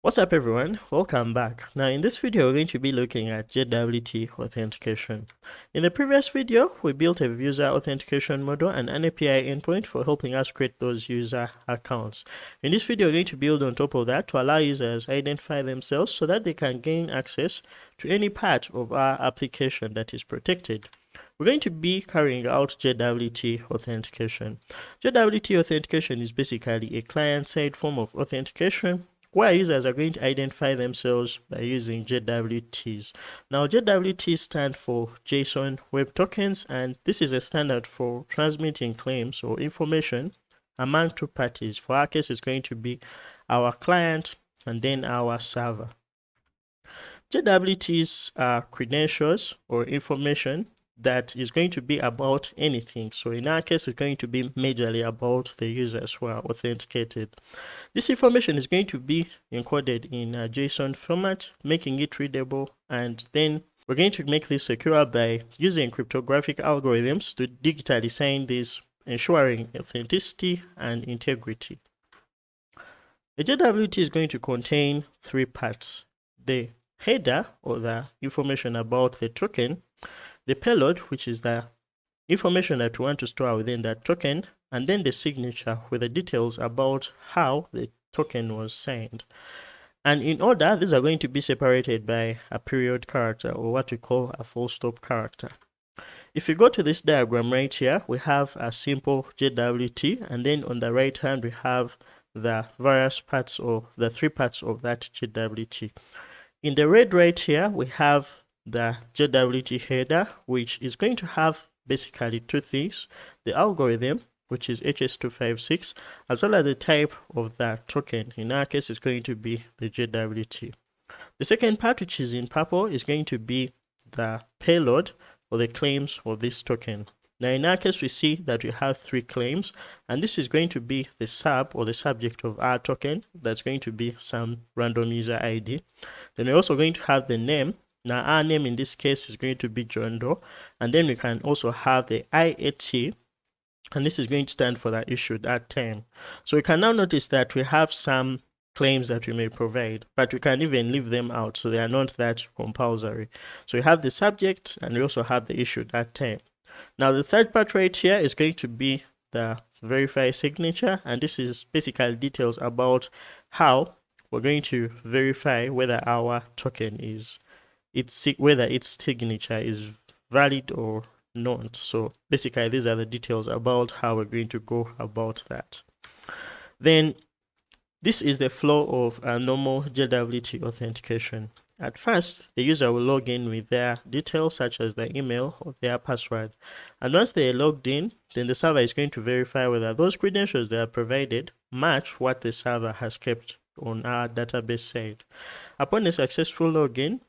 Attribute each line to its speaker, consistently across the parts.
Speaker 1: What's up everyone, welcome back. Now in this video we're going to be looking at JWT Authentication. In the previous video we built a user authentication model and an API endpoint for helping us create those user accounts. In this video we're going to build on top of that to allow users identify themselves so that they can gain access to any part of our application that is protected. We're going to be carrying out JWT Authentication. JWT Authentication is basically a client-side form of authentication where users are going to identify themselves by using JWTs. Now, JWTs stand for JSON Web Tokens, and this is a standard for transmitting claims or information among two parties. For our case, it's going to be our client and then our server. JWTs are credentials or information that is going to be about anything. So in our case, it's going to be majorly about the users who are authenticated. This information is going to be encoded in a JSON format, making it readable, and then we're going to make this secure by using cryptographic algorithms to digitally sign this, ensuring authenticity and integrity. A JWT is going to contain three parts: the header, or the information about the token, the payload, which is the information that we want to store within that token, and then the signature with the details about how the token was signed. And in order, these are going to be separated by a period character, or what we call a full stop character. If you go to this diagram right here, we have a simple JWT, and then on the right hand we have the various parts, or the three parts of that JWT. In the red right here, we have the JWT header, which is going to have basically two things: the algorithm, which is HS256, as well as the type of the token. In our case, it's going to be the JWT. The second part, which is in purple, is going to be the payload or the claims of this token. Now in our case, we see that we have three claims, and this is going to be the sub or the subject of our token. That's going to be some random user ID. Then we're also going to have the name. Now our name in this case is going to be John Doe, and then we can also have the IAT, and this is going to stand for that issued at time. So we can now notice that we have some claims that we may provide, but we can even leave them out, so they are not that compulsory. So we have the subject, and we also have the issued at time. Now the third part right here is going to be the verify signature, and this is basically details about how we're going to verify whether our token is whether its signature is valid or not. So basically these are the details about how we're going to go about that. Then this is the flow of a normal JWT authentication. At first, the user will log in with their details such as their email or their password. And once they are logged in, then the server is going to verify whether those credentials they are provided match what the server has kept on our database side. Upon a successful login,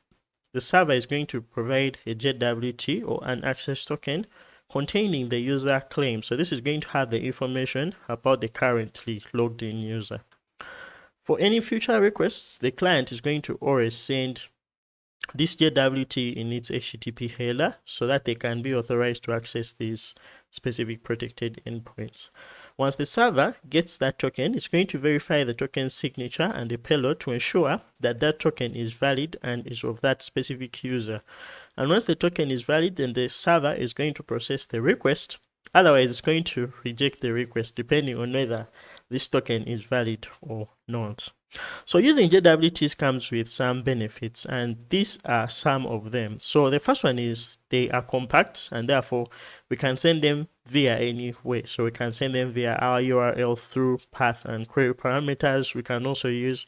Speaker 1: the server is going to provide a JWT or an access token containing the user claim. So this is going to have the information about the currently logged in user. For any future requests, the client is going to always send this JWT in its HTTP header so that they can be authorized to access these specific protected endpoints. Once the server gets that token, it's going to verify the token's signature and the payload to ensure that that token is valid and is of that specific user. And once the token is valid, then the server is going to process the request. Otherwise, it's going to reject the request depending on whether this token is valid or not. So using JWTs comes with some benefits, and these are some of them. So the first one is they are compact, and therefore we can send them via any way. So we can send them via our URL through path and query parameters. We can also use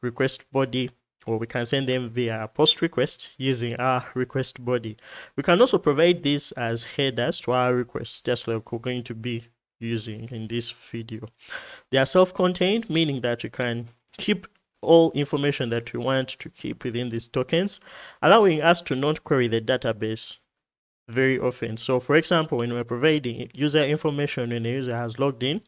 Speaker 1: request body, or we can send them via post request using our request body. We can also provide these as headers to our requests, just like we're going to be using in this video. They are self-contained, meaning that you can keep all information that we want to keep within these tokens, allowing us to not query the database very often. So for example, when we're providing user information when the user has logged in,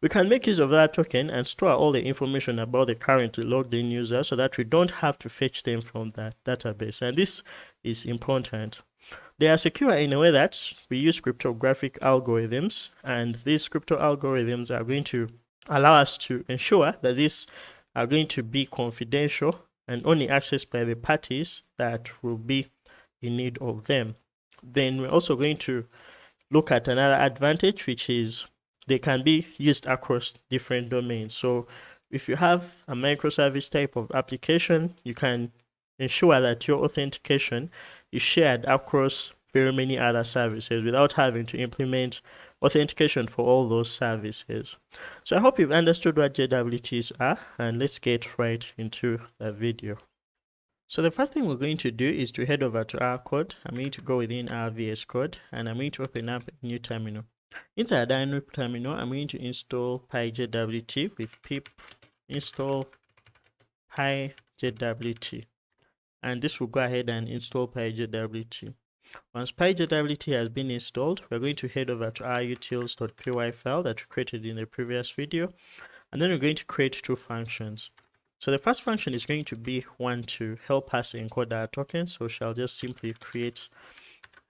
Speaker 1: we can make use of that token and store all the information about the currently logged in user so that we don't have to fetch them from that database. And this is important. They are secure in a way that we use cryptographic algorithms, and these crypto algorithms are going to allow us to ensure that these are going to be confidential and only accessed by the parties that will be in need of them. Then we're also going to look at another advantage, which is they can be used across different domains. So if you have a microservice type of application, you can ensure that your authentication is shared across very many other services without having to implement authentication for all those services. So I hope you've understood what JWTs are, and let's get right into the video. So the first thing we're going to do is to head over to our code. I'm going to go within our VS Code and I'm going to open up a new terminal. Inside our new terminal, I'm going to install PyJWT with pip install PyJWT. And this will go ahead and install PyJWT. Once PyJWT has been installed, we're going to head over to our utils.py file that we created in the previous video. And then we're going to create two functions. So the first function is going to be one to help us encode our tokens. So we shall just simply create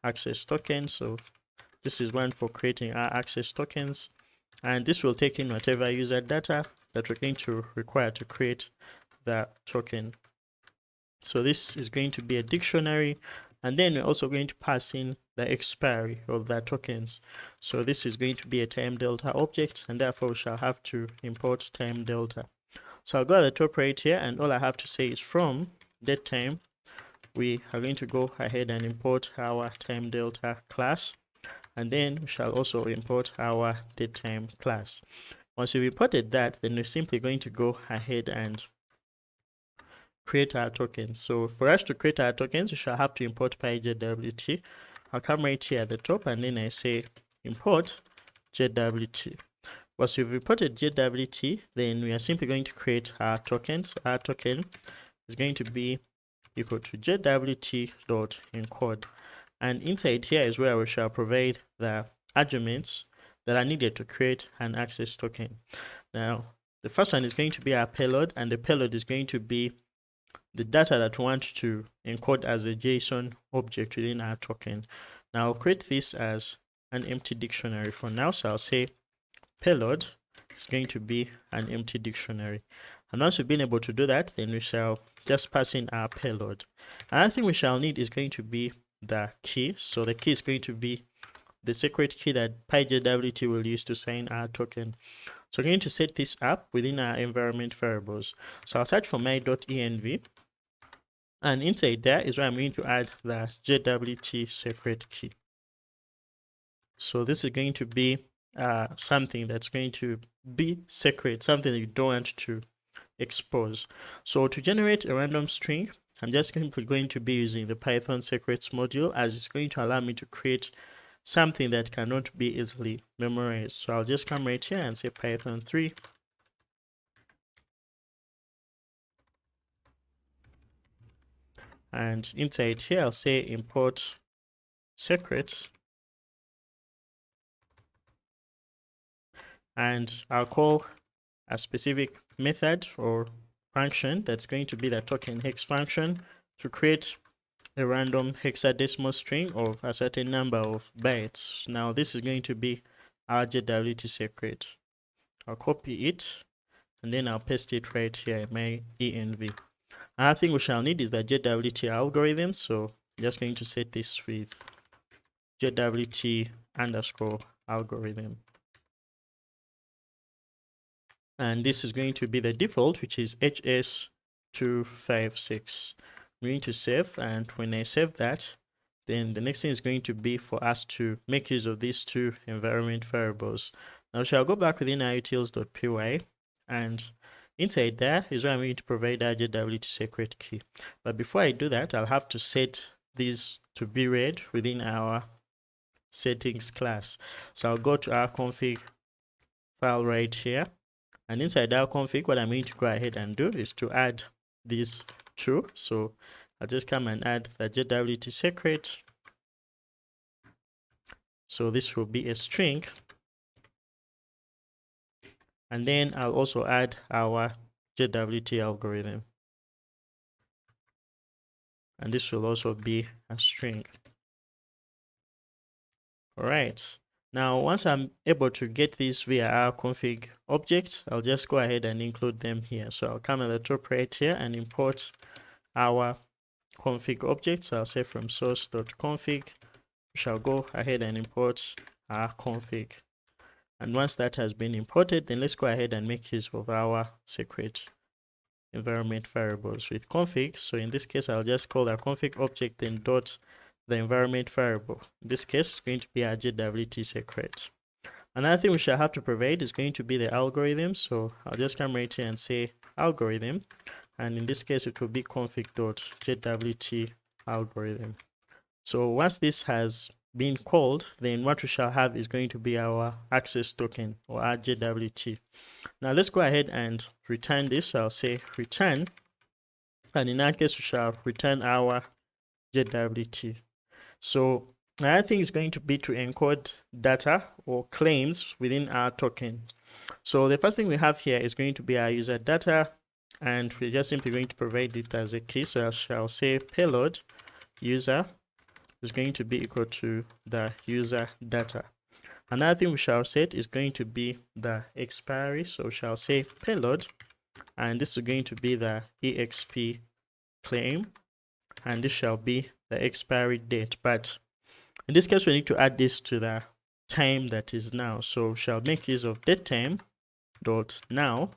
Speaker 1: access token. So this is one for creating our access tokens. And this will take in whatever user data that we're going to require to create the token. So this is going to be a dictionary. And then we're also going to pass in the expiry of the tokens. So this is going to be a time delta object, and therefore we shall have to import time delta. So I'll go at the top right here, and all I have to say is from datetime, we are going to go ahead and import our time delta class, and then we shall also import our datetime class. Once we've imported that, then we're simply going to go ahead and create our tokens. So for us to create our tokens, we shall have to import PyJWT. I'll come right here at the top, and then I say import JWT. Once we've imported JWT, then we are simply going to create our tokens. Our token is going to be equal to JWT.encode. And inside here is where we shall provide the arguments that are needed to create an access token. Now, the first one is going to be our payload, and the payload is going to be the data that we want to encode as a JSON object within our token. Now, I'll create this as an empty dictionary for now. So I'll say payload is going to be an empty dictionary. And once we've been able to do that, then we shall just pass in our payload. Another thing we shall need is going to be the key. So the key is going to be the secret key that PyJWT will use to sign our token. So we're going to set this up within our environment variables. So I'll search for my.env, and inside there is where I'm going to add the JWT secret key. So this is going to be something that's going to be secret, something that you don't want to expose. So to generate a random string, I'm just simply going to be using the Python secrets module, as it's going to allow me to create something that cannot be easily memorized. So I'll just come right here and say Python 3. And inside here, I'll say import secrets. And I'll call a specific method or function that's going to be the token hex function to create a random hexadecimal string of a certain number of bytes. Now this is going to be our JWT secret. I'll copy it and then I'll paste it right here in my env. Another thing we shall need is the JWT algorithm. So I'm just going to set this with JWT underscore algorithm. And this is going to be the default, which is HS256. I'm going to save, and when I save that, then the next thing is going to be for us to make use of these two environment variables. Now, shall go back within our utils.py, and inside there is where I'm going to provide our JWT secret key. But before I do that, I'll have to set these to be read within our settings class. So I'll go to our config file right here. And inside our config, what I'm going to go ahead and do is to add these two. So I'll just come and add the JWT secret. So this will be a string. And then I'll also add our JWT algorithm. And this will also be a string. All right. Now, once I'm able to get this via our config object, I'll just go ahead and include them here. So I'll come at the top right here and import our config object. So I'll say from source.config, we shall go ahead and import our config. And once that has been imported, then let's go ahead and make use of our secret environment variables with config. So in this case, I'll just call our config object then dot the environment variable. In this case, it's going to be our JWT secret. Another thing we shall have to provide is going to be the algorithm. So I'll just come right here and say algorithm. And in this case, it will be config.jwt algorithm. So once this has been called, then what we shall have is going to be our access token or our JWT. Now let's go ahead and return this. So I'll say return. And in that case, we shall return our JWT. So another thing is going to be to encode data or claims within our token. So the first thing we have here is going to be our user data, and we're just simply going to provide it as a key. So I shall say payload user is going to be equal to the user data. Another thing we shall set is going to be the expiry. So we shall say payload, and this is going to be the exp claim, and this shall be the expiry date. But in this case, we need to add this to the time that is now. So we shall make use of datetime dot now,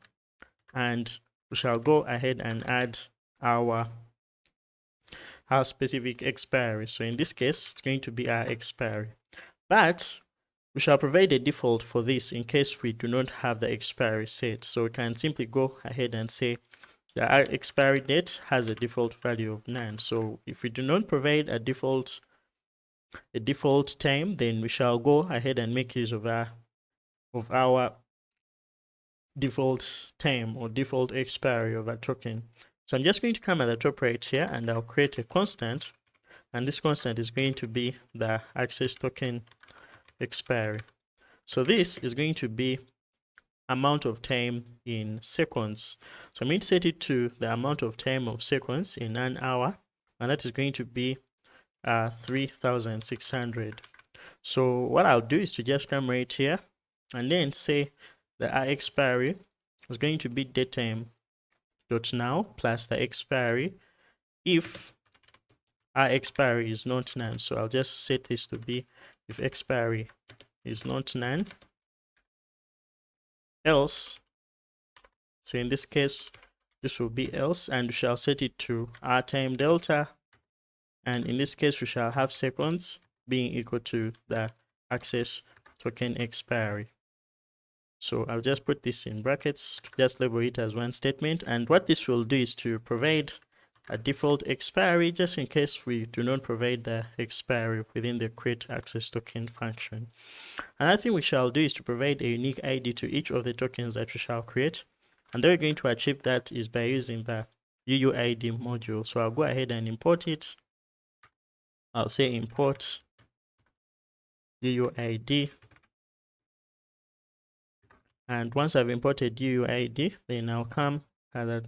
Speaker 1: and we shall go ahead and add our specific expiry. So in this case, it's going to be our expiry. But we shall provide a default for this in case we do not have the expiry set. So we can simply go ahead and say the expiry date has a default value of none. So if we do not provide a default time, then we shall go ahead and make use of our default time or default expiry of a token. So I'm just going to come at the top right here and I'll create a constant, and this constant is going to be the access token expiry. So this is going to be amount of time in seconds. So I'm going to set it to the amount of time of seconds in an hour, and that is going to be 3,600. So what I'll do is to just come right here and then say the expiry is going to be datetime dot now plus the expiry if our expiry is not none. So I'll just set this to be if expiry is not none, else. So in this case, this will be else, and we shall set it to our time delta, and in this case we shall have seconds being equal to the access token expiry. So I'll just put this in brackets to just label it as one statement, and what this will do is to provide a default expiry just in case we do not provide the expiry within the create access token function. Another thing we shall do is to provide a unique ID to each of the tokens that we shall create, and then we're going to achieve that is by using the UUID module. So I'll go ahead and import it. I'll say import UUID, and once I've imported UUID, then I'll come at the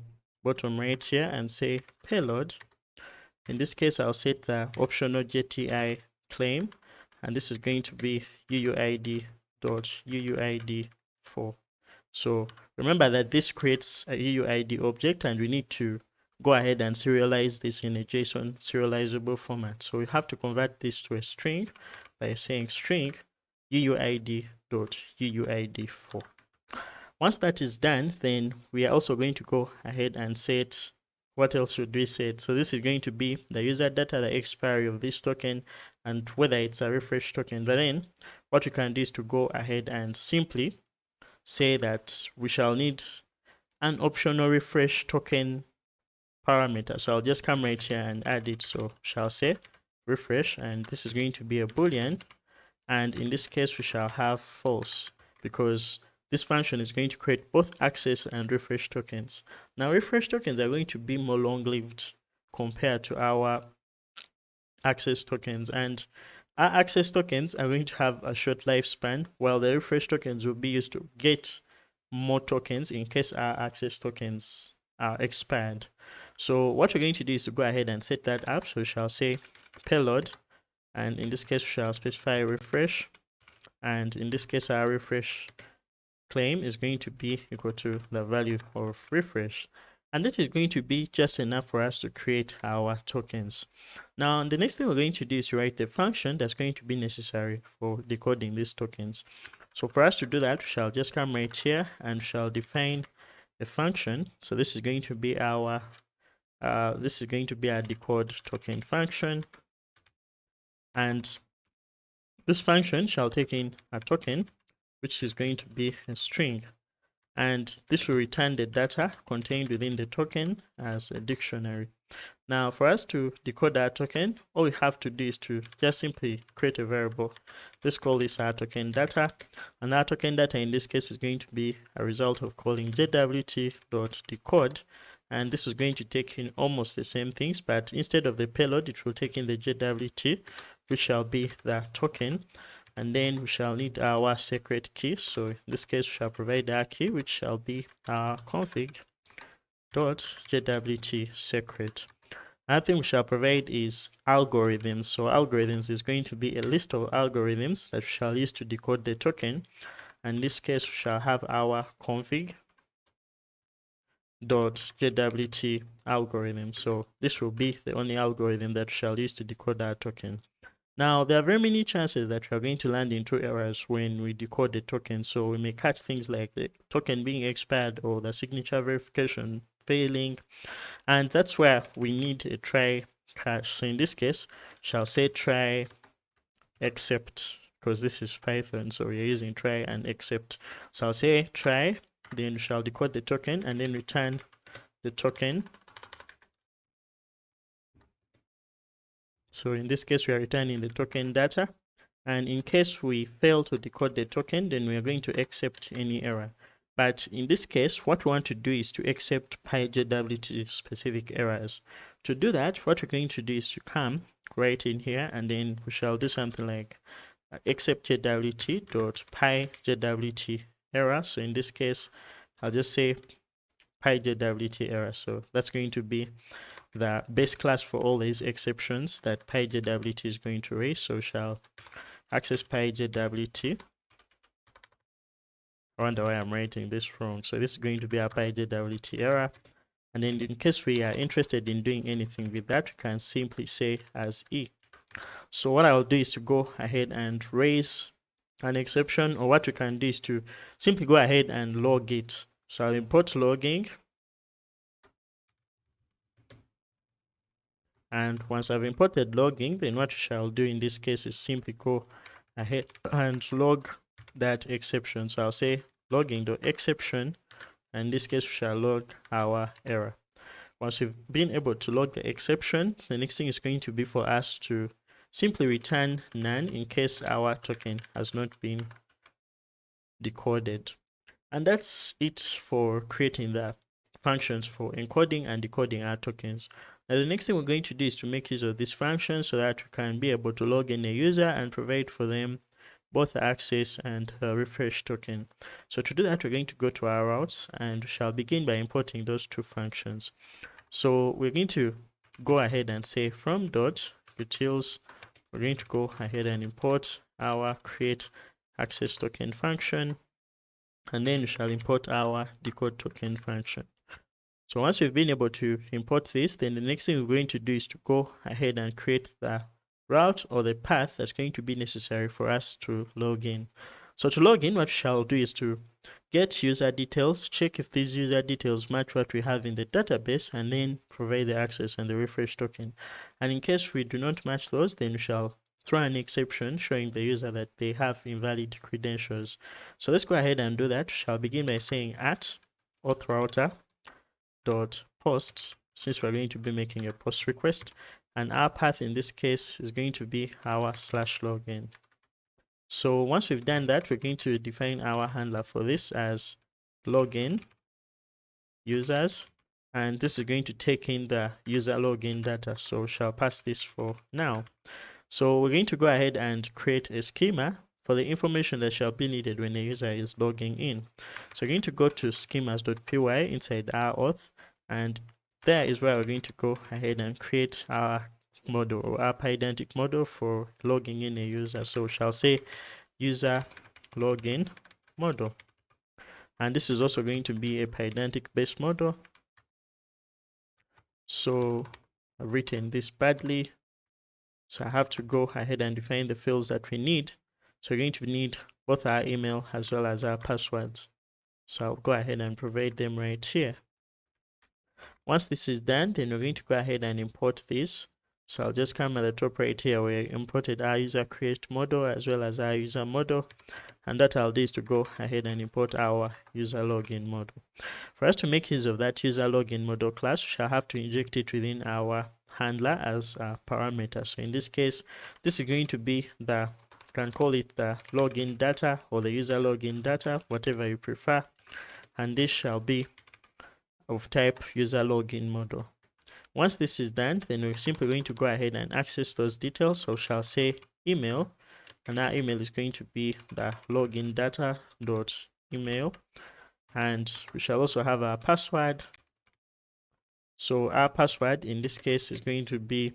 Speaker 1: bottom right here and say payload. In this case, I'll set the optional JTI claim, and this is going to be UUID.UUID4. So remember that this creates a UUID object, and we need to go ahead and serialize this in a JSON serializable format. So we have to convert this to a string by saying string UUID.UUID4. Once that is done, then we are also going to go ahead and set, what else should we set? So this is going to be the user data, the expiry of this token, and whether it's a refresh token. But then what we can do is to go ahead and simply say that we shall need an optional refresh token parameter. So I'll just come right here and add it. So shall say refresh, and this is going to be a boolean, and in this case we shall have false, because this function is going to create both access and refresh tokens. Now refresh tokens are going to be more long-lived compared to our access tokens, and our access tokens are going to have a short lifespan, while the refresh tokens will be used to get more tokens in case our access tokens are expired. So what we're going to do is to go ahead and set that up. So we shall say payload, and in this case we shall specify refresh, and in this case our refresh claim is going to be equal to the value of refresh, and that is going to be just enough for us to create our tokens. Now the next thing we're going to do is to write the function that's going to be necessary for decoding these tokens. So for us to do that, we shall just come right here and shall define a function. So this is going to be our decode token function, and this function shall take in a token, which is going to be a string, and this will return the data contained within the token as a dictionary. Now for us to decode our token, all we have to do is to just simply create a variable. Let's call this our token data, and our token data in this case is going to be a result of calling JWT.decode, and this is going to take in almost the same things, but instead of the payload it will take in the JWT, which shall be the token, and then we shall need our secret key. So in this case we shall provide our key, which shall be our config.jwt secret. Another thing we shall provide is algorithms. So algorithms is going to be a list of algorithms that we shall use to decode the token. And in this case, we shall have our config.jwt algorithm. So this will be the only algorithm that we shall use to decode our token. Now, there are very many chances that we are going to land into errors when we decode the token. So we may catch things like the token being expired or the signature verification failing, and that's where we need a try catch. So in this case, shall say try except, because this is Python, so we're using try and except. So I'll say try, then we shall decode the token and then return the token. So in this case, we are returning the token data, and in case we fail to decode the token, then we are going to accept any error. But in this case, what we want to do is to accept PyJWT specific errors. To do that, what we're going to do is to come right in here, and then we shall do something like accept JWT.PyJWT error. So in this case, I'll just say PyJWT error. So that's going to be the base class for all these exceptions that PyJWT is going to raise. So we shall access PyJWT. I wonder why I'm writing this wrong. So this is going to be our PyJWT error. And then in case we are interested in doing anything with that, we can simply say as E. So what I'll do is to go ahead and raise an exception, or what we can do is to simply go ahead and log it. So I'll import logging. And once I've imported logging, then what we shall do in this case is simply go ahead and log that exception. So I'll say logging.exception, and in this case we shall log our error. Once we've been able to log the exception, the next thing is going to be for us to simply return none in case our token has not been decoded. And that's it for creating the functions for encoding and decoding our tokens. Now the next thing we're going to do is to make use of these functions so that we can be able to log in a user and provide for them both access and refresh token. So to do that, we're going to go to our routes and we shall begin by importing those two functions. So we're going to go ahead and say from .utils, we're going to go ahead and import our create access token function, and then we shall import our decode token function. So once we've been able to import this, then the next thing we're going to do is to go ahead and create the route or the path that's going to be necessary for us to log in. So to log in, what we shall do is to get user details, check if these user details match what we have in the database, and then provide the access and the refresh token. And in case we do not match those, then we shall throw an exception showing the user that they have invalid credentials. So let's go ahead and do that. We shall begin by saying @authRouter.post, since we're going to be making a post request, and our path in this case is going to be our /login. So once we've done that, we're going to define our handler for this as login users, and this is going to take in the user login data. So we shall pass this for now. So we're going to go ahead and create a schema for the information that shall be needed when a user is logging in. So we're going to go to schemas.py inside our auth, and there is where we're going to go ahead and create our model or our pydantic model for logging in a user. So we shall say user login model. And this is also going to be a pedantic based model. So I've written this badly. So I have to go ahead and define the fields that we need. So we're going to need both our email as well as our passwords. So I'll go ahead and provide them right here. Once this is done, then we're going to go ahead and import this. So I'll just come at the top right here where I imported our user create model as well as our user model. And that I'll do is to go ahead and import our user login model. For us to make use of that user login model class, we shall have to inject it within our handler as a parameter. So in this case, this is going to be the, you can call it the login data or the user login data, whatever you prefer. And this shall be of type user login model. Once this is done, then we're simply going to go ahead and access those details. So we shall say email, and our email is going to be the login data dot email, and we shall also have our password. So our password in this case is going to be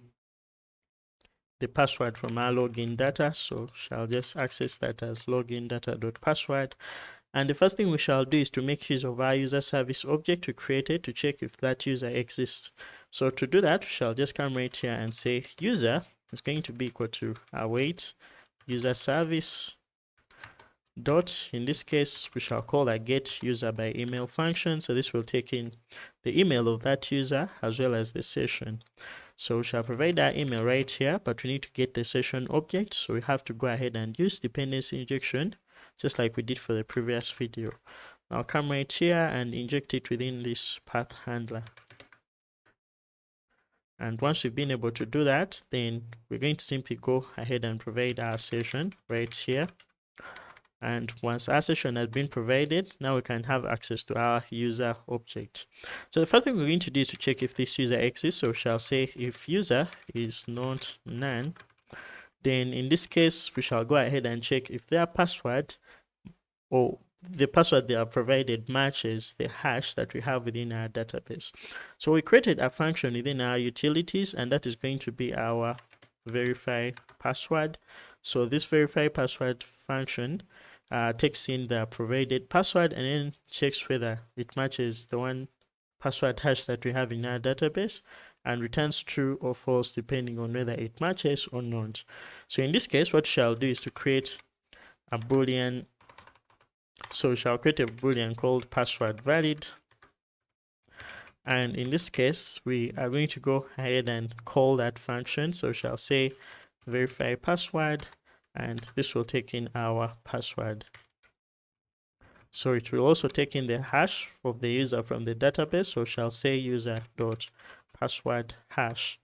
Speaker 1: the password from our login data. So shall just access that as login data dot password. And the first thing we shall do is to make use of our user service object we created to check if that user exists. So to do that, we shall just come right here and say user is going to be equal to await user service dot, in this case we shall call a get user by email function. So this will take in the email of that user as well as the session. So we shall provide our email right here, but we need to get the session object, so we have to go ahead and use dependency injection just like we did for the previous video. I'll come right here and inject it within this path handler. And once we've been able to do that, then we're going to simply go ahead and provide our session right here. And once our session has been provided, now we can have access to our user object. So the first thing we're going to do is to check if this user exists. So we shall say if user is not none, then in this case we shall go ahead and check if their password or the password they are provided matches the hash that we have within our database. So we created a function within our utilities, and that is going to be our verify password. So this verify password function takes in the provided password and then checks whether it matches the one password hash that we have in our database, and returns true or false depending on whether it matches or not. So in this case, what we shall do is to create a boolean. So we shall create a boolean called password valid, and in this case we are going to go ahead and call that function. So we shall say verify password, and this will take in our password. So it will also take in the hash of the user from the database. So we shall say user dot password hash,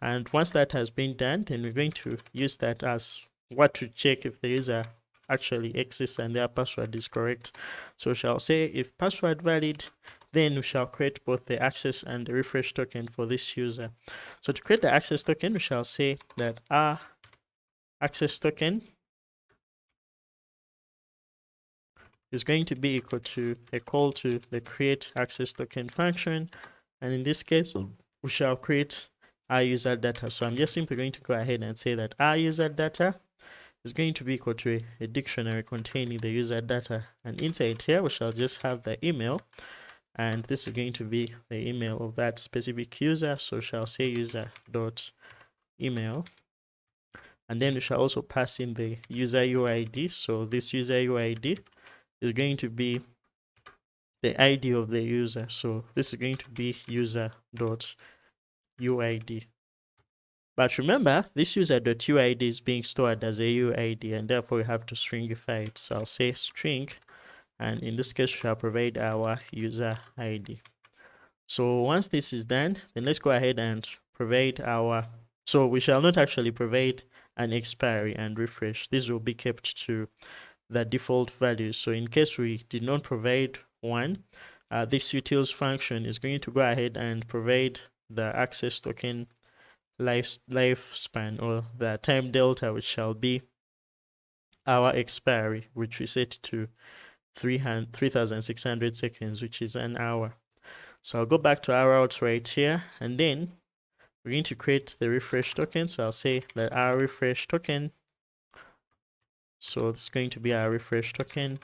Speaker 1: and once that has been done, then we're going to use that as what to check if the user actually exists and their password is correct. So we shall say if password valid, then we shall create both the access and the refresh token for this user. So to create the access token, we shall say that our access token is going to be equal to a call to the create access token function, and in this case we shall create our user data. So I'm just simply going to go ahead and say that our user data is going to be equal to a dictionary containing the user data, and inside here we shall just have the email, and this is going to be the email of that specific user. So we shall say user dot email, and then we shall also pass in the user UID. So this user UID is going to be the ID of the user. So this is going to be user dot UID. But remember, this user.uid is being stored as a UID, and therefore we have to stringify it. So I'll say string, and in this case we shall provide our user ID. So once this is done, then let's go ahead and provide our, so we shall not actually provide an expiry and refresh. This will be kept to the default values. So in case we did not provide one, this utils function is going to go ahead and provide the access token lifespan, or the time delta, which shall be our expiry, which we set to 3600 seconds, which is an hour. So I'll go back to our route right here, and then we're going to create the refresh token. So I'll say that our refresh token So it's going to be our refresh token,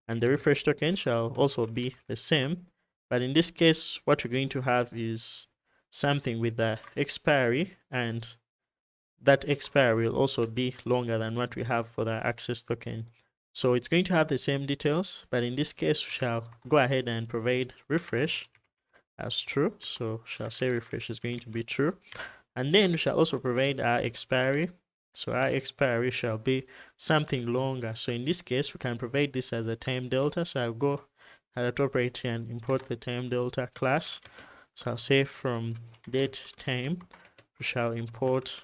Speaker 1: and the refresh token shall also be the same, but in this case what we're going to have is something with the expiry, and that expiry will also be longer than what we have for the access token. So it's going to have the same details, but in this case we shall go ahead and provide refresh as true. So shall say refresh is going to be true, and then we shall also provide our expiry. So our expiry shall be something longer. So in this case we can provide this as a time delta. So I'll go at the top right here and import the time delta class. So I'll say from date time we shall import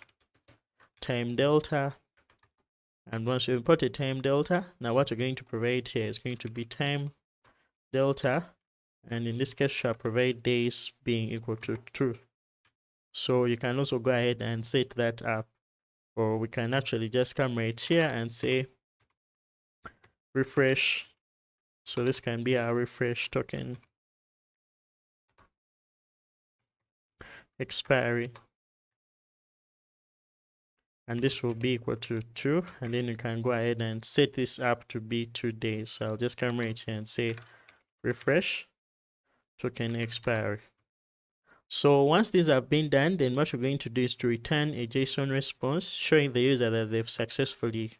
Speaker 1: time delta, and once you import a time delta, now what we're going to provide here is going to be time delta, and in this case shall provide days being equal to true. So you can also go ahead and set that up, or we can actually just come right here and say refresh. So this can be our refresh token expiry, and this will be equal to 2, and then you can go ahead and set this up to be 2 days. So I'll just come right here and say refresh token expiry. So once these have been done, then what we're going to do is to return a JSON response showing the user that they've successfully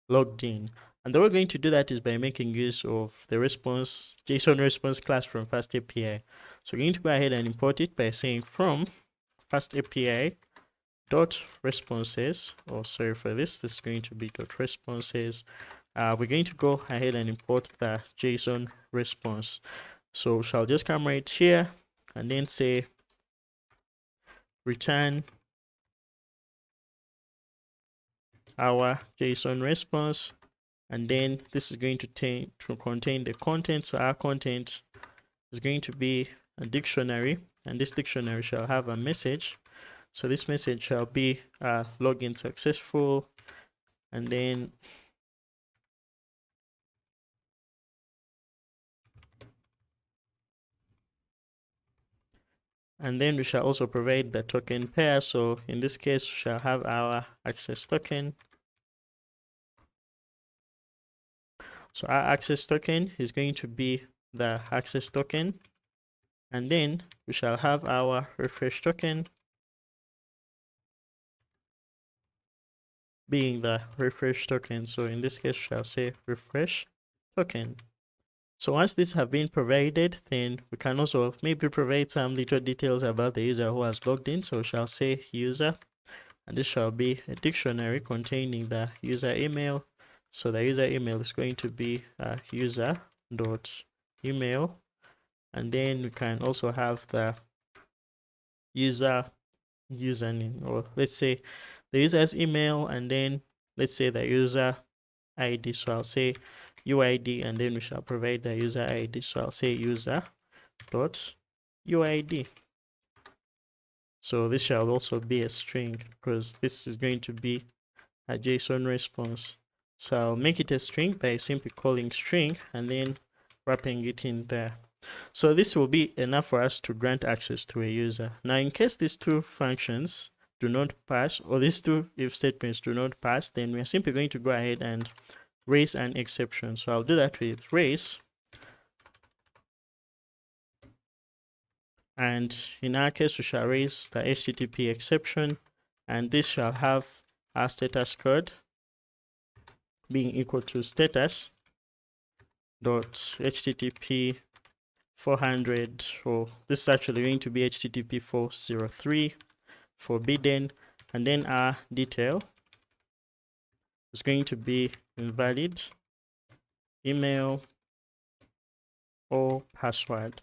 Speaker 1: logged in. And the way we're going to do that is by making use of the response JSON response class from FastAPI. So we're going to go ahead and import it by saying from FastAPI dot responses, or sorry for this is going to be dot responses. We're going to go ahead and import the JSON response. So shall just come right here and then say return our JSON response, and then this is going to contain the content. So our content is going to be a dictionary, and this dictionary shall have a message. So this message shall be login successful, and then we shall also provide the token pair. So in this case we shall have our access token. So our access token is going to be the access token, and then we shall have our refresh token being the refresh token. So in this case we shall say refresh token. So once these have been provided, then we can also maybe provide some little details about the user who has logged in. So we shall say user, and this shall be a dictionary containing the user email. So the user email is going to be user.email, and then we can also have the user username, or let's say the user's email, and then let's say the user ID. So I'll say UID, and then we shall provide the user ID. So I'll say user.uid. So this shall also be a string because this is going to be a JSON response. So I'll make it a string by simply calling string and then wrapping it in there. So this will be enough for us to grant access to a user. Now in case these two functions do not pass, or these two if statements do not pass, then we are simply going to go ahead and raise an exception. So I'll do that with raise, and in our case we shall raise the HTTP exception, and this shall have our status code being equal to status dot HTTP 400, or this is actually going to be HTTP 403 forbidden, and then our detail is going to be invalid email or password.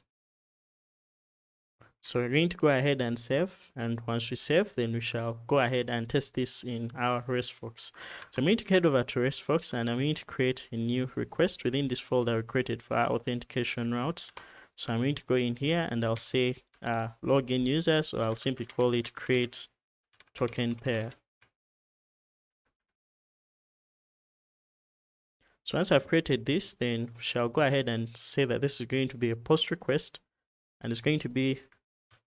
Speaker 1: So we're going to go ahead and save, and once we save, then we shall go ahead and test this in our RESTFox. So I'm going to head over to RESTFox, and I'm going to create a new request within this folder we created for our authentication routes. So I'm going to go in here and I'll say login user, so I'll simply call it create token pair. So once I've created this, then we shall go ahead and say that this is going to be a post request, and it's going to be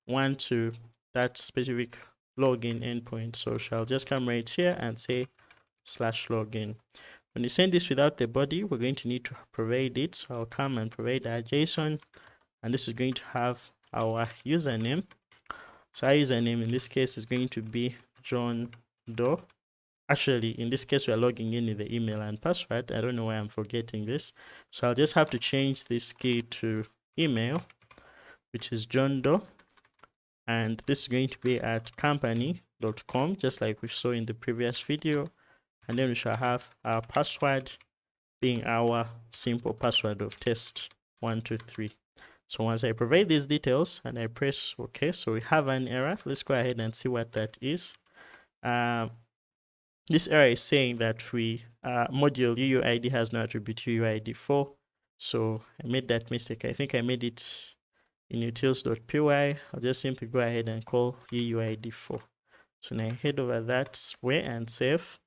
Speaker 1: one to that specific login endpoint. So shall just come right here and say /login. When you send this without the body, we're going to need to provide it. So I'll come and provide our JSON, and this is going to have our username. So our username in this case is going to be John Doe. Actually, in this case, we are logging in with the email and password. I don't know why I'm forgetting this. So I'll just have to change this key to email, which is John Doe. And this is going to be at company.com, just like we saw in the previous video. And then we shall have our password being our simple password of test123. So once I provide these details and I press OK, so we have an error. Let's go ahead and see what that is. This error is saying that module UUID has no attribute UUID4. So I made that mistake. I think I made it in utils.py. I'll just simply go ahead and call UUID4. So now I head over that way and save.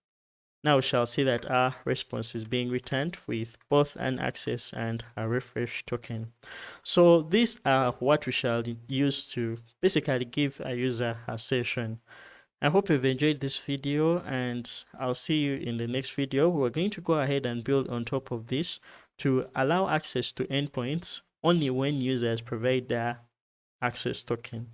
Speaker 1: Now we shall see that our response is being returned with both an access and a refresh token. So these are what we shall use to basically give a user a session. I hope you've enjoyed this video, and I'll see you in the next video. We're going to go ahead and build on top of this to allow access to endpoints only when users provide their access token.